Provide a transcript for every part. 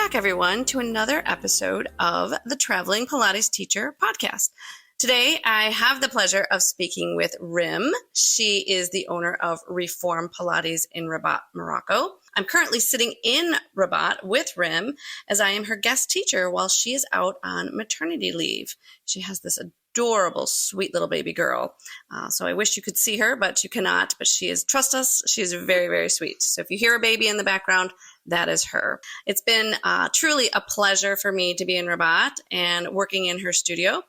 back, everyone, to another episode of the Traveling Pilates Teacher podcast. Today, I have the pleasure of speaking with Rim. She is the owner of Reform Pilates in Rabat, Morocco. I'm currently sitting in Rabat with Rim as I am her guest teacher while she is out on maternity leave. She has this adorable, sweet little baby girl. So I wish you could see her, but you cannot. But she is, trust us, she is very, very sweet. So if you hear a baby in the background, that is her. It's been truly a pleasure for me to be in Rabat and working in her studio.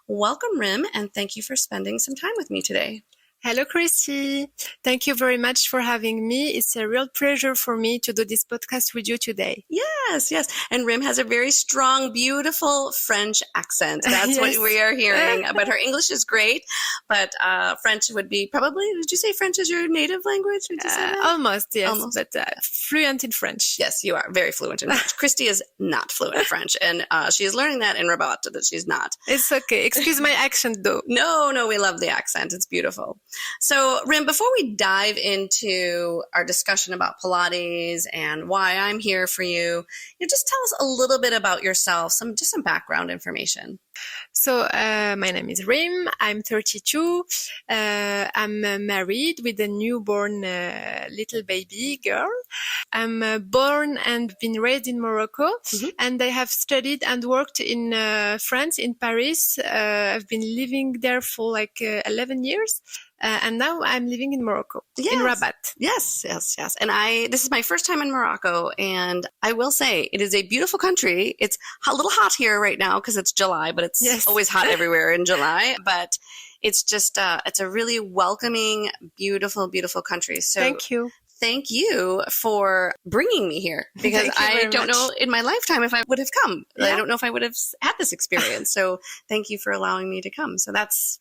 Welcome, Rim, and thank you for spending some time with me today. Hello, Christy. Thank you very much for having me. It's a real pleasure for me to do this podcast with you today. Yes. And Rim has a very strong, beautiful French accent. That's yes. What we are hearing. But her English is great. But French would be probably, did you say French is your native language? Did you say that? Almost, yes. Almost. But fluent in French. Yes, you are very fluent in French. Christy is not fluent in French. And she is learning that in Rabat, that she's not. It's okay. Excuse my accent, though. No, we love the accent. It's beautiful. So, Rim, before we dive into our discussion about Pilates and why I'm here for you, just tell us a little bit about yourself, some background information. So, my name is Rim. I'm 32. I'm married with a newborn little baby girl. I'm born and been raised in Morocco, and I have studied and worked in France, in Paris. I've been living there for like 11 years. And now I'm living in Morocco, in Rabat. Yes. And this is my first time in Morocco, and I will say it is a beautiful country. It's a little hot here right now because it's July, but it's always hot everywhere in July. But it's just, it's a really welcoming, beautiful, beautiful country. So Thank you for bringing me here, because I don't know in my lifetime if I would have come. Yeah. I don't know if I would have had this experience. So thank you for allowing me to come. So that's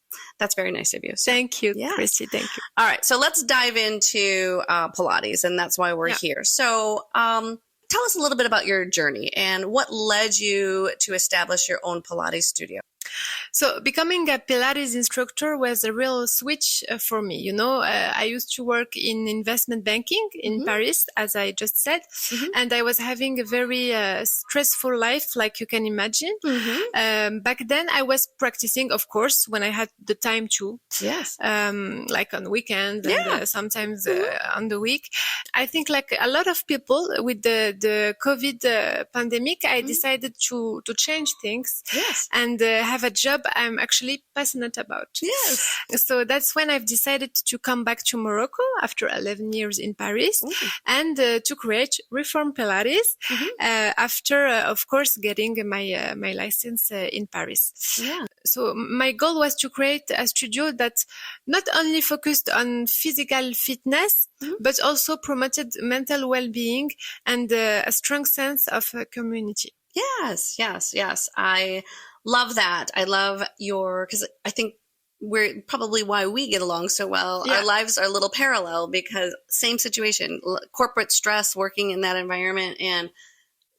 very nice of you. So, thank you, Christy. Thank you. All right. So let's dive into Pilates, and that's why we're here. So tell us a little bit about your journey and what led you to establish your own Pilates studio. So becoming a Pilates instructor was a real switch for me. I used to work in investment banking in Paris, as I just said, and I was having a very stressful life, like you can imagine. Back then, I was practicing, of course, when I had the time to. Yes. Like on weekends and sometimes on the week. I think like a lot of people with the COVID pandemic, I decided to change things and have a job I'm actually passionate about. Yes. So that's when I've decided to come back to Morocco after 11 years in Paris and to create Reform Pilates after, of course, getting my license in Paris. Yeah. So my goal was to create a studio that not only focused on physical fitness, but also promoted mental well-being and a strong sense of community. Yes. I love that. I love because I think we're probably why we get along so well. Yeah. Our lives are a little parallel because same situation, corporate stress, working in that environment and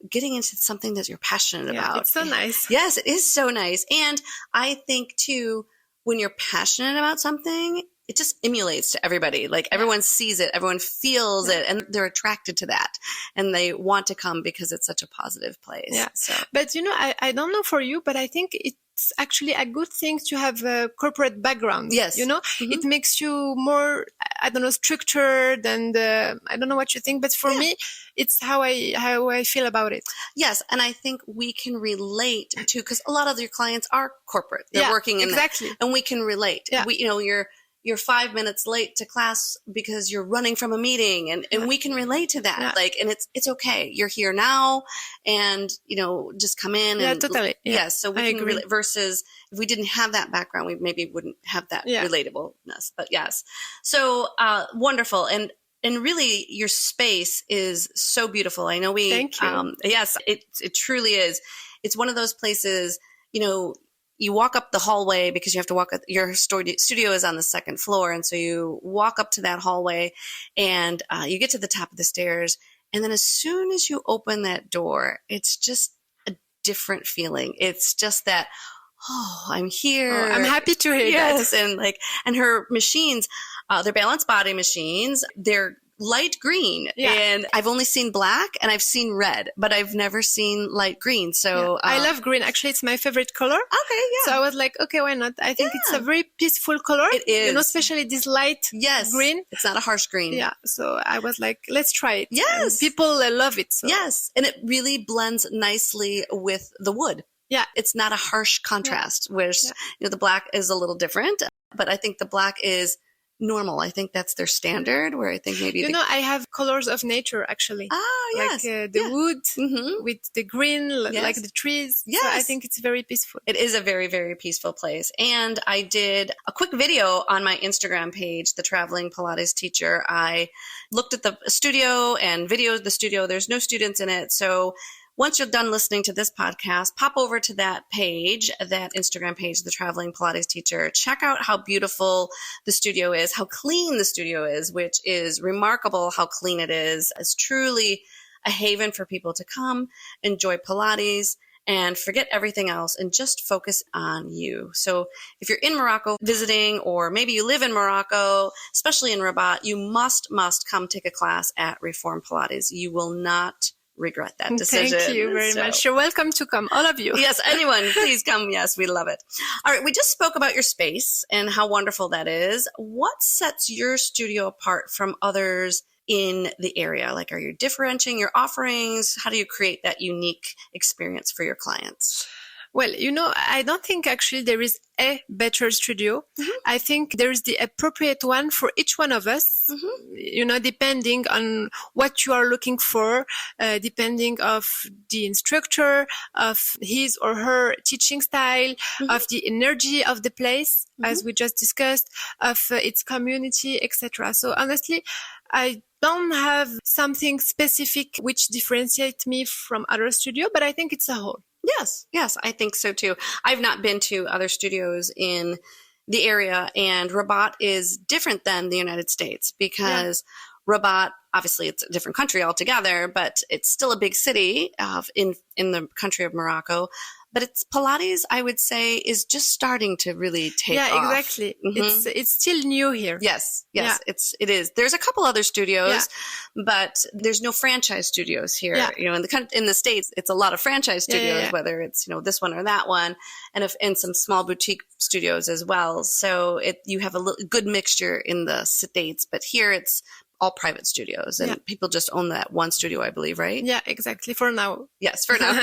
getting into something that you're passionate about. It's so nice. Yes, it is so nice. And I think too, when you're passionate about something, it just emulates to everybody. Like everyone sees it, everyone feels it, and they're attracted to that. And they want to come because it's such a positive place. Yeah. So. But I don't know for you, but I think it's actually a good thing to have a corporate background. Yes. It makes you more, structured and I don't know what you think, but for me, it's how I feel about it. Yes. And I think we can relate to, because a lot of your clients are corporate. They're working in that. And we can relate. Yeah. You're 5 minutes late to class because you're running from a meeting and we can relate to that. Yeah. And it's okay. You're here now and, just come in. Yeah, totally. Yeah. Yes. So we can relate versus if we didn't have that background, we maybe wouldn't have that relatableness, but yes. So, wonderful. And really your space is so beautiful. I know Thank you. Yes, it truly is. It's one of those places, you walk up the hallway because you have to walk up, your studio is on the second floor. And so you walk up to that hallway and you get to the top of the stairs. And then as soon as you open that door, it's just a different feeling. It's just that, I'm here. Oh, I'm happy to hear that. And her machines, they're balanced body machines. They're light green. Yeah. And I've only seen black and I've seen red, but I've never seen light green. So I love green. Actually, it's my favorite color. Okay, yeah. So I was like, okay, why not? I think it's a very peaceful color. It is. You know, especially this light green. It's not a harsh green. Yeah. So I was like, let's try it. Yes. And people love it. So. Yes. And it really blends nicely with the wood. Yeah. It's not a harsh contrast, whereas the black is a little different, but I think the black is normal. I think that's their standard, where I think maybe I have colors of nature actually. Ah, yes. Like the wood with the green, like the trees. Yes. So I think it's very peaceful. It is a very, very peaceful place. And I did a quick video on my Instagram page, The Traveling Pilates Teacher. I looked at the studio and videoed the studio. There's no students in it. So once you're done listening to this podcast, pop over to that page, that Instagram page, The Traveling Pilates Teacher. Check out how beautiful the studio is, how clean the studio is, which is remarkable how clean it is. It's truly a haven for people to come, enjoy Pilates, and forget everything else and just focus on you. So if you're in Morocco visiting, or maybe you live in Morocco, especially in Rabat, you must come take a class at Reform Pilates. You will not regret that decision. Thank you very much. You're welcome to come, all of you. Yes, anyone, please come. Yes, we love it. All right, we just spoke about your space and how wonderful that is. What sets your studio apart from others in the area? Like, are you differentiating your offerings? How do you create that unique experience for your clients? Well, I don't think actually there is a better studio. I think there is the appropriate one for each one of us, depending on what you are looking for, depending of the instructor, of his or her teaching style, of the energy of the place, as we just discussed, of its community, etc. So honestly, I don't have something specific which differentiates me from other studio, but I think it's a whole. Yes, I think so too. I've not been to other studios in the area, and Rabat is different than the United States because Rabat, obviously it's a different country altogether, but it's still a big city in the country of Morocco. But it's Pilates, I would say, is just starting to really take off. Yeah, exactly. It's still new here. Yes, it is. There's a couple other studios, but there's no franchise studios here. Yeah. In the States, it's a lot of franchise studios, whether it's this one or that one, and some small boutique studios as well. So you have a good mixture in the States, but here it's all private studios, and people just own that one studio, I believe, right? Yeah, exactly. For now. Yes, for now.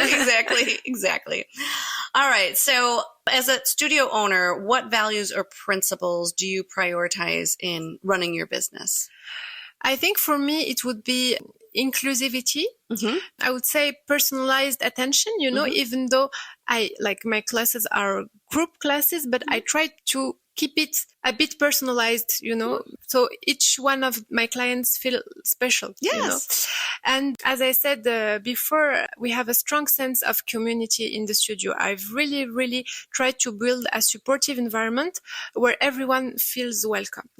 Exactly. All right. So as a studio owner, what values or principles do you prioritize in running your business? I think for me, it would be inclusivity. I would say personalized attention, even though my classes are group classes, but I try to keep it a bit personalized, so each one of my clients feel special. Yes. And as I said before, we have a strong sense of community in the studio. I've really, really tried to build a supportive environment where everyone feels welcome.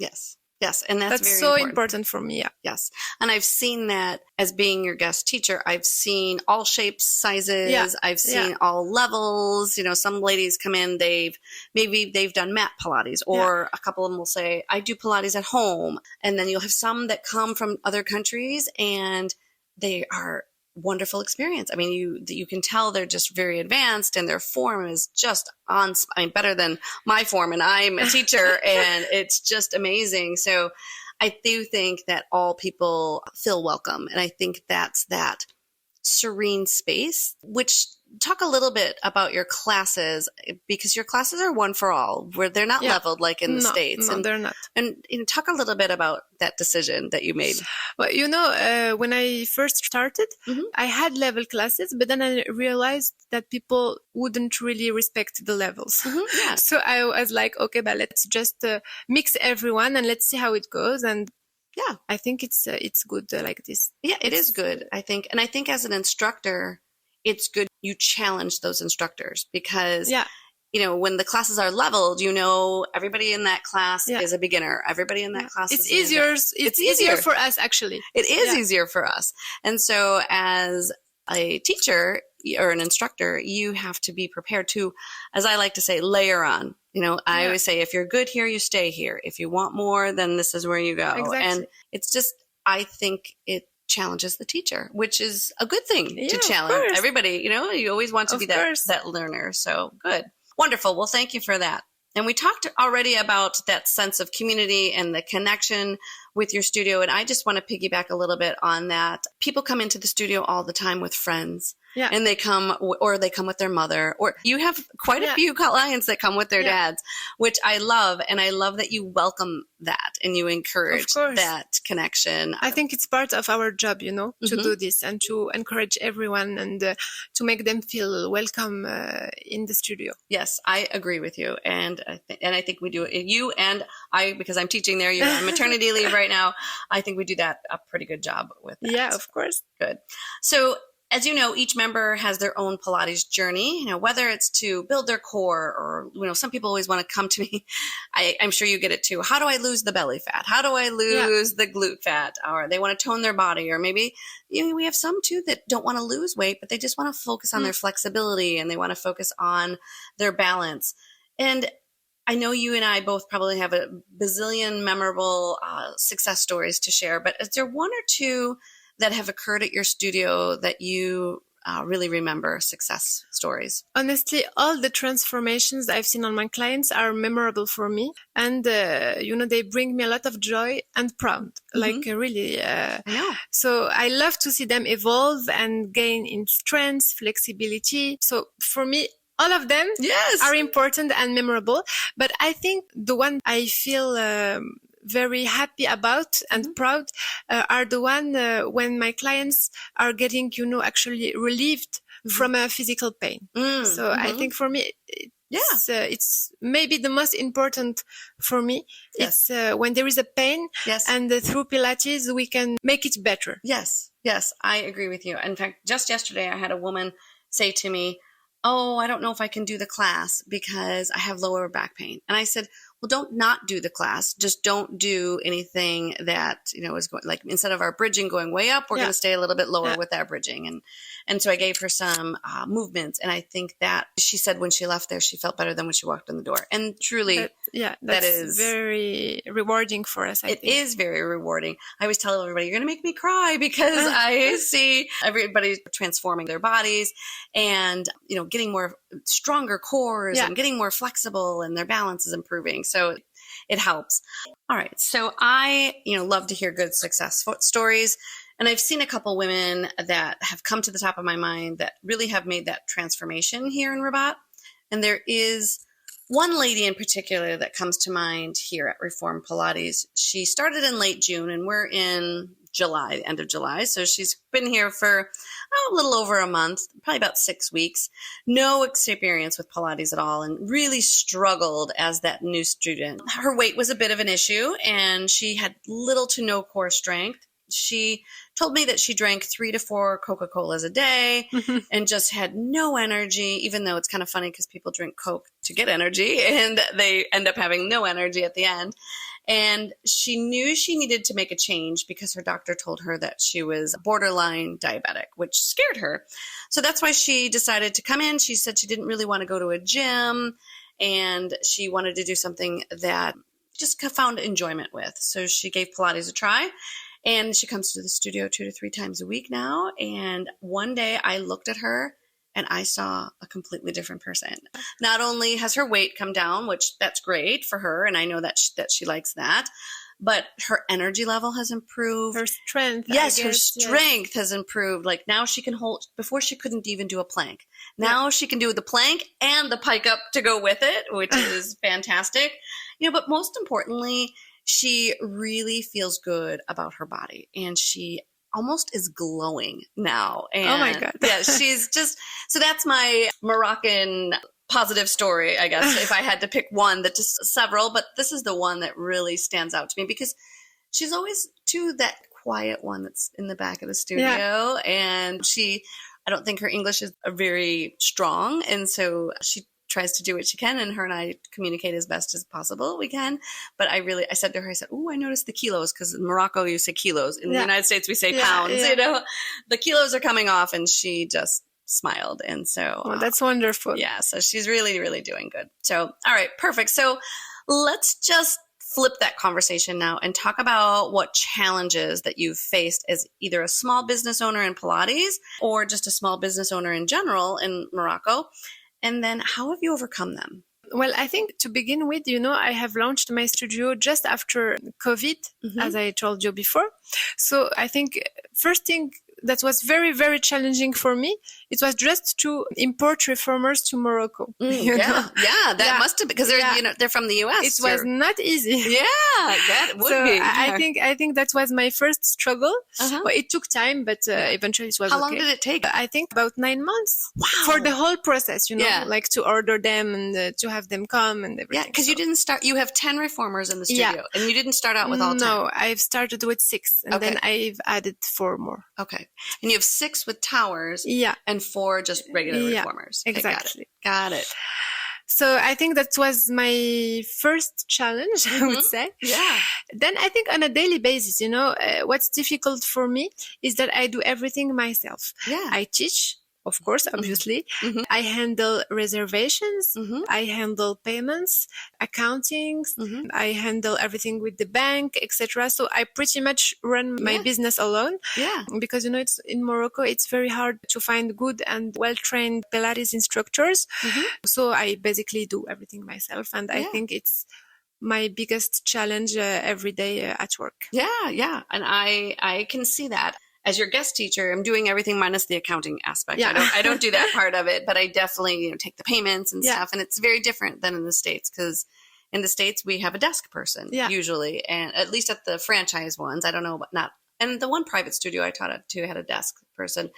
Yes, and that's very so important for me. Yeah. Yes, and I've seen that as being your guest teacher. I've seen all shapes, sizes. Yeah. I've seen all levels. Some ladies come in, they've done mat Pilates, or a couple of them will say, I do Pilates at home. And then you'll have some that come from other countries, and they are wonderful experience. I mean, you can tell they're just very advanced, and their form is just better than my form, and I'm a teacher, and it's just amazing. So I do think that all people feel welcome, and I think that's that serene space. Which, talk a little bit about your classes, because your classes are one for all, where they're not leveled like in the States. No, they're not. And talk a little bit about that decision that you made. Well, when I first started, I had level classes, but then I realized that people wouldn't really respect the levels. So I was like, okay, but let's just mix everyone and let's see how it goes. And I think it's good like this. Yeah, it is good, I think. And I think as an instructor, it's good you challenge those instructors, because when the classes are leveled, everybody in that class is a beginner. Everybody in that class is easier. It's easier for us, actually. It is easier for us. And so as a teacher or an instructor, you have to be prepared to, as I like to say, layer on. I always say, if you're good here, you stay here. If you want more, then this is where you go. Exactly. And it's just I think it challenges the teacher, which is a good thing to Yeah, of challenge course. everybody. You always want to Of be course. that learner. So good. Wonderful. Well, thank you for that. And we talked already about that sense of community and the connection with your studio. And I just want to piggyback a little bit on that. People come into the studio all the time with friends. Yeah. And they come with their mother, or you have quite a Yeah. few clients that come with their Yeah. dads, which I love. And I love that you welcome that and you encourage Of course. that connection. I think it's part of our job, to Mhm. do this and to encourage everyone and to make them feel welcome in the studio. Yes, I agree with you. And I think we do it. You and I, because I'm teaching there, you're on maternity leave right now. I think we do that a pretty good job with that. Yeah, of course. Good. So, as you know, each member has their own Pilates journey, whether it's to build their core or, some people always want to come to me. I'm sure you get it too. How do I lose the belly fat? How do I lose the glute fat? Or they want to tone their body, or maybe, we have some too that don't want to lose weight, but they just want to focus on their flexibility and they want to focus on their balance. And I know you and I both probably have a bazillion memorable success stories to share, but is there one or two that have occurred at your studio that you really remember, success stories? Honestly, all the transformations I've seen on my clients are memorable for me. And, they bring me a lot of joy and pride. Like really. I know. So I love to see them evolve and gain in strength, flexibility. So for me, all of them are important and memorable. But I think the one I feel very happy about and proud are the one when my clients are getting, actually relieved from a physical pain. So I think for me, it's maybe the most important for me. Yes. It's when there is a pain and through Pilates, we can make it better. Yes. Yes. I agree with you. In fact, just yesterday, I had a woman say to me, "Oh, I don't know if I can do the class because I have lower back pain." And I said, well, don't not do the class. Just don't do anything that, is going, like instead of our bridging going way up, we're going to stay a little bit lower with our bridging. And so I gave her some movements. And I think that she said when she left there, she felt better than when she walked in the door. And truly, that is very rewarding for us. I think it is very rewarding. I always tell everybody, you're going to make me cry because I see everybody transforming their bodies and, getting more stronger cores and getting more flexible, and their balance is improving. So it helps. All right. So I, love to hear good success stories. And I've seen a couple women that have come to the top of my mind that really have made that transformation here in Rabat. And there is one lady in particular that comes to mind here at Reform Pilates. She started in late June and we're in July, end of July. So she's been here for a little over a month, probably about 6 weeks. No experience with Pilates at all and really struggled as that new student. Her weight was a bit of an issue and she had little to no core strength. She told me that she drank 3 to 4 Coca-Colas a day and just had no energy, even though it's kind of funny because people drink Coke to get energy and they end up having no energy at the end. And she knew she needed to make a change because her doctor told her that she was borderline diabetic, which scared her. So that's why she decided to come in. She said she didn't really want to go to a gym and she wanted to do something that just found enjoyment with. So she gave Pilates a try. And she comes to the studio 2 to 3 times a week now. And one day I looked at her and I saw a completely different person. Not only has her weight come down, which that's great for her, and I know that she likes that, but her energy level has improved. Her strength. Yes, her strength has improved. Like now she can hold, before she couldn't even do a plank. Now she can do the plank and the pike up to go with it, which is fantastic. But most importantly, she really feels good about her body and she almost is glowing now. And oh my God. Yeah, she's just, so that's my Moroccan positive story, I guess, if I had to pick one, that just several, but this is the one that really stands out to me because she's always that quiet one that's in the back of the studio. And I don't think her English is very strong. And so she tries to do what she can, and her and I communicate as best as possible we can. But I said to her, I said, "Oh, I noticed the kilos," because in Morocco you say kilos. In the United States we say pounds. The kilos are coming off, and she just smiled. And so that's wonderful. Yeah, so she's really, really doing good. So all right, perfect. So let's just flip that conversation now and talk about what challenges that you've faced as either a small business owner in Pilates or just a small business owner in general in Morocco. And then how have you overcome them? Well, I think to begin with, I have launched my studio just after COVID, as I told you before. So I think first thing that was very, very challenging for me, it was just to import reformers to Morocco. That must have, because they're from the US. It was not easy. Yeah, that would be. I think that was my first struggle. Well, it took time, but eventually it was How long did it take? I think about 9 months. Wow. For the whole process, like to order them and to have them come and everything. Yeah, because you didn't start, you have 10 reformers in the studio and you didn't start out with all 10. No, I've started with 6 and then I've added 4 more. Okay. And you have 6 with towers and 4 just regular reformers. Okay, exactly. Got it. So I think that was my first challenge, I would say. Yeah. Then I think on a daily basis, what's difficult for me is that I do everything myself. Yeah. I teach, of course, obviously. I handle reservations. I handle payments, accounting. I handle everything with the bank, etc. So I pretty much run my business alone. Yeah. Because, it's in Morocco, it's very hard to find good and well-trained Pilates instructors. So I basically do everything myself. And I think it's my biggest challenge every day at work. Yeah. And I can see that. As your guest teacher, I'm doing everything minus the accounting aspect. Yeah. I don't do that part of it, but I definitely, take the payments and stuff. And it's very different than in the States, because in the States we have a desk person usually, and at least at the franchise ones. I don't know, but not. And the one private studio I taught at too had a desk person,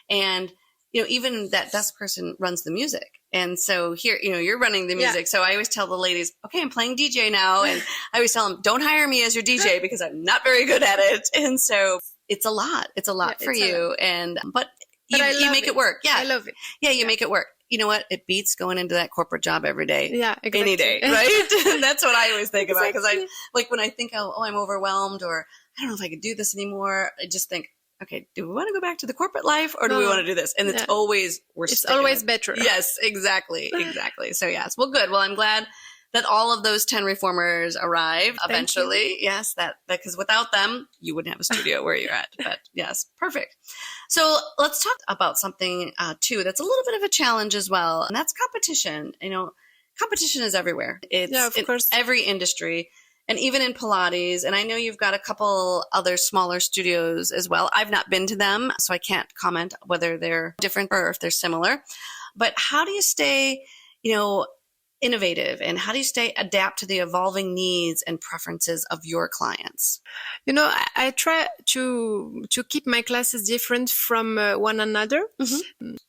and even that desk person runs the music. And so here, you're running the music. So I always tell the ladies, okay, I'm playing DJ now, and I always tell them, don't hire me as your DJ because I'm not very good at it. And so it's a lot. It's a lot for you. But you make it work. Yeah. I love it. Yeah. You make it work. You know what? It beats going into that corporate job every day. Yeah. Exactly. Any day. Right. That's what I always think about. Because when I think, I'm overwhelmed, or I don't know if I could do this anymore, I just think, okay, do we want to go back to the corporate life, or do we want to do this? And it's always, it's always better. Yes, exactly. So yes. Well, good. Well, I'm glad that all of those 10 reformers arrive eventually. Yes, because without them, you wouldn't have a studio where you're at. But yes, perfect. So let's talk about something too that's a little bit of a challenge as well, and that's competition. Competition is everywhere. It's of course. In every industry, and even in Pilates. And I know you've got a couple other smaller studios as well. I've not been to them, so I can't comment whether they're different or if they're similar. But how do you stay, innovative, and how do you adapt to the evolving needs and preferences of your clients? I try to keep my classes different from one another.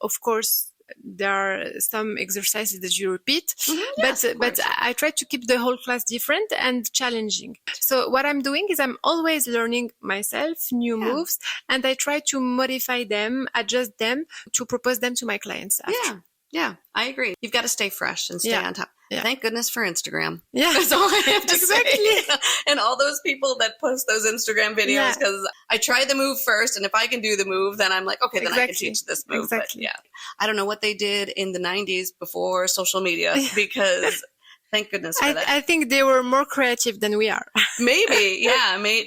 Of course, there are some exercises that you repeat, but I try to keep the whole class different and challenging. So what I'm doing is I'm always learning myself new moves, and I try to modify them, adjust them to propose them to my clients after. Yeah, I agree. You've got to stay fresh and stay on top. Yeah. Thank goodness for Instagram. Yeah. That's all I have to say. And all those people that post those Instagram videos, because I try the move first, and if I can do the move, then I'm like, okay, then I can teach this move. Exactly. But I don't know what they did in the 90s before social media, because thank goodness for that. I think they were more creative than we are. Maybe,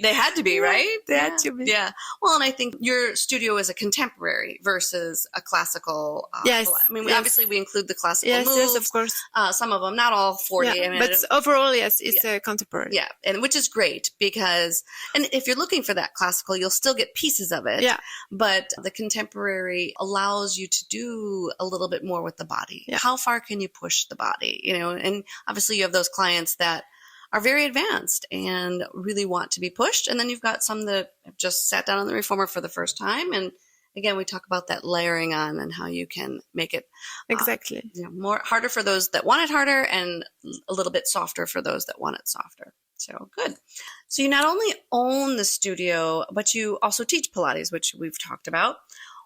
they had to be, right? They had to be. Yeah. Well, and I think your studio is a contemporary versus a classical. Yes. Obviously we include the classical moves. Yes, of course. Some of them, not all 40. But overall, yes, it's a contemporary. Yeah, and which is great, because, and if you're looking for that classical, you'll still get pieces of it. Yeah. But the contemporary allows you to do a little bit more with the body. Yeah. How far can you push the body? And obviously you have those clients that are very advanced and really want to be pushed. And then you've got some that have just sat down on the reformer for the first time. And again, we talk about that layering on and how you can make it more harder for those that want it harder, and a little bit softer for those that want it softer. So good. So you not only own the studio, but you also teach Pilates, which we've talked about.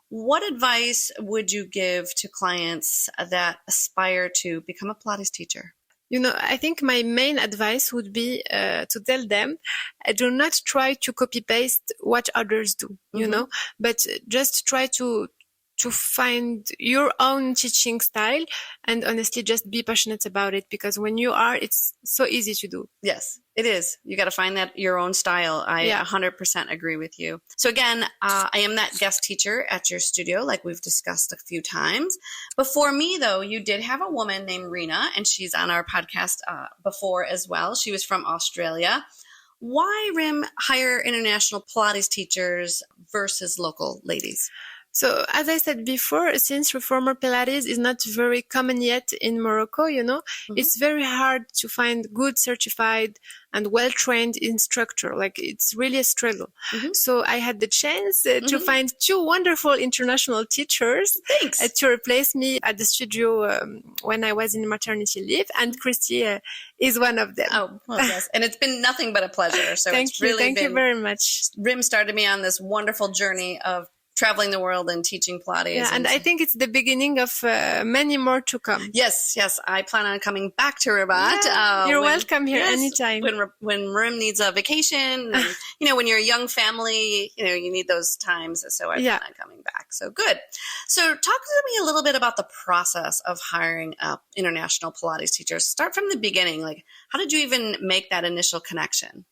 What advice would you give to clients that aspire to become a Pilates teacher? I think my main advice would be to tell them, do not try to copy paste what others do, but just try to to find your own teaching style and honestly just be passionate about it, because when you are, it's so easy to do. Yes, it is. You got to find that your own style. I 100% agree with you. So again, I am that guest teacher at your studio, like we've discussed a few times. Before me, though, you did have a woman named Rena, and she's on our podcast before as well. She was from Australia. Why, Rim, hire international Pilates teachers versus local ladies? So, as I said before, since reformer Pilates is not very common yet in Morocco, it's very hard to find good certified and well-trained instructor. Like, it's really a struggle. So I had the chance to find two wonderful international teachers to replace me at the studio when I was in maternity leave, and Christy is one of them. Oh, well, yes. And it's been nothing but a pleasure. So Thank you very much. Rim started me on this wonderful journey of traveling the world and teaching Pilates. Yeah, and I think it's the beginning of many more to come. Yes. I plan on coming back to Rabat. Yeah, you're welcome here anytime. When Rim needs a vacation, and, when you're a young family, you need those times. So I plan on coming back. So good. So talk to me a little bit about the process of hiring international Pilates teachers. Start from the beginning. Like, how did you even make that initial connection?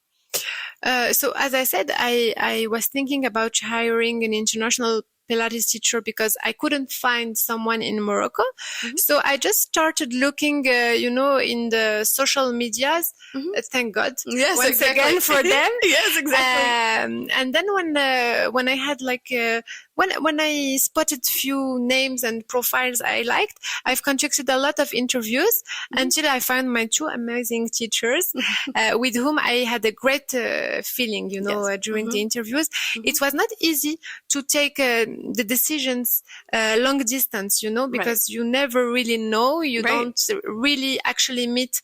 So as I said, I was thinking about hiring an international Pilates teacher because I couldn't find someone in Morocco. So I just started looking, in the social medias. Thank God. Yes, once again for them. Yes, exactly. And then when I had when I spotted few names and profiles I liked, I've conducted a lot of interviews until I found my two amazing teachers with whom I had a great feeling, during the interviews. It was not easy to take the decisions long distance, because you never really know. You don't really actually meet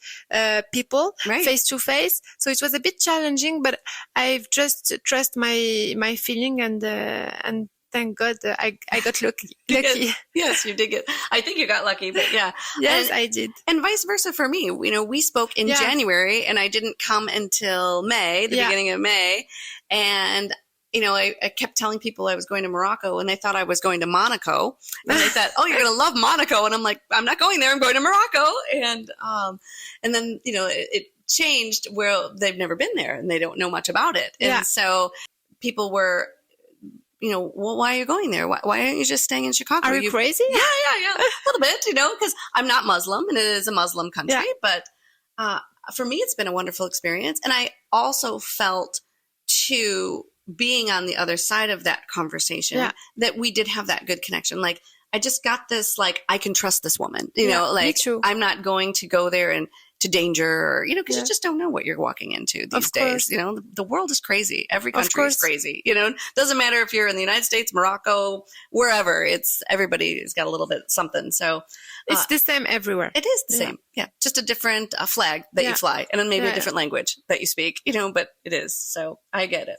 people face to face. So it was a bit challenging, but I've just trust my feeling and thank God I got lucky. Yes, you did get. I think you got lucky, but yeah. Yes, I did. And vice versa for me. We spoke in January, and I didn't come until May, the beginning of May, and. I kept telling people I was going to Morocco, and they thought I was going to Monaco, and they thought, "Oh, you're going to love Monaco," and I'm like, "I'm not going there. I'm going to Morocco." And then it changed where they've never been there and they don't know much about it, and so people were. Well, why are you going there? Why aren't you just staying in Chicago? Are you crazy? Yeah. A little bit, because I'm not Muslim and it is a Muslim country. Yeah. But for me, it's been a wonderful experience. And I also felt, too, being on the other side of that conversation, that we did have that good connection. Like, I just got this, I can trust this woman, me too. I'm not going to go there and to danger or, because you just don't know what you're walking into these days. The world is crazy. Every country is crazy. Doesn't matter if you're in the United States, Morocco, wherever. Everybody's got a little bit something. So it's the same everywhere. It is the same. Yeah. Just a different flag that you fly, and then maybe a different language that you speak, but it is. So I get it.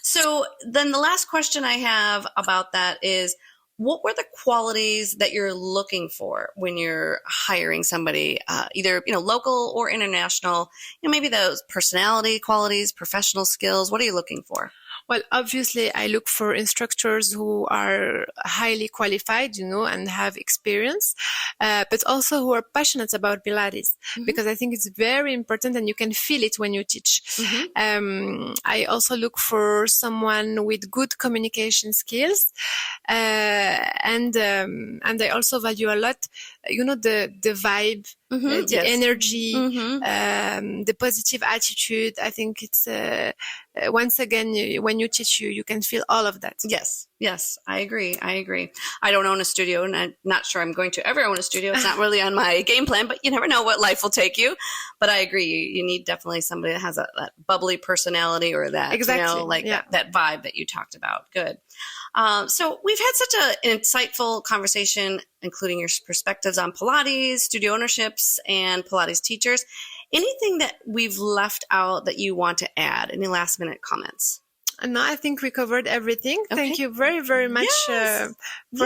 So then the last question I have about that is, what were the qualities that you're looking for when you're hiring somebody, either, local or international? Maybe those personality qualities, professional skills. What are you looking for? Well, obviously, I look for instructors who are highly qualified, and have experience, but also who are passionate about Pilates, because I think it's very important and you can feel it when you teach. I also look for someone with good communication skills, and I also value a lot, the vibe, the energy, the positive attitude. I think it's, once again, when you teach, you can feel all of that. Yes, I agree. I don't own a studio, and I'm not sure I'm going to ever own a studio. It's not really on my game plan, but you never know what life will take you. But I agree. You need definitely somebody that has that bubbly personality, or that, that vibe that you talked about. Good. So we've had such an insightful conversation, including your perspectives on Pilates, studio ownerships, and Pilates teachers. Anything that we've left out that you want to add? Any last minute comments? No, I think we covered everything. Okay. Thank you very, very much for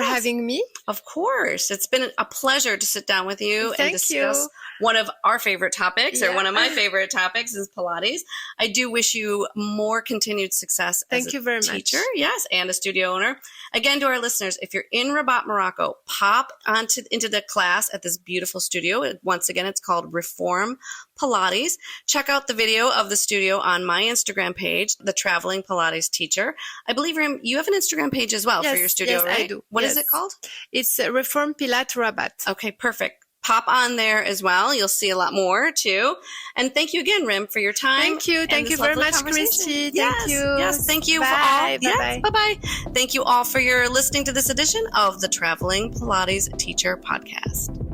having me. Of course. It's been a pleasure to sit down with you and discuss one of our favorite topics, or one of my favorite topics is Pilates. I do wish you more continued success as a teacher, yes, and a studio owner. Again, to our listeners, if you're in Rabat, Morocco, pop into the class at this beautiful studio. Once again, it's called Reform Pilates. Check out the video of the studio on my Instagram page, The Traveling Pilates Teacher. I believe you have an Instagram page as well for your studio, right? Yes, I do. What is it called? It's Reform Pilates Rabat. Okay, perfect. Pop on there as well. You'll see a lot more too. And thank you again, Rim, for your time. Thank you. Thank you very much, Christy. Thank you. Yes, thank you. Bye. Bye-bye. Thank you all for your listening to this edition of the Traveling Pilates Teacher Podcast.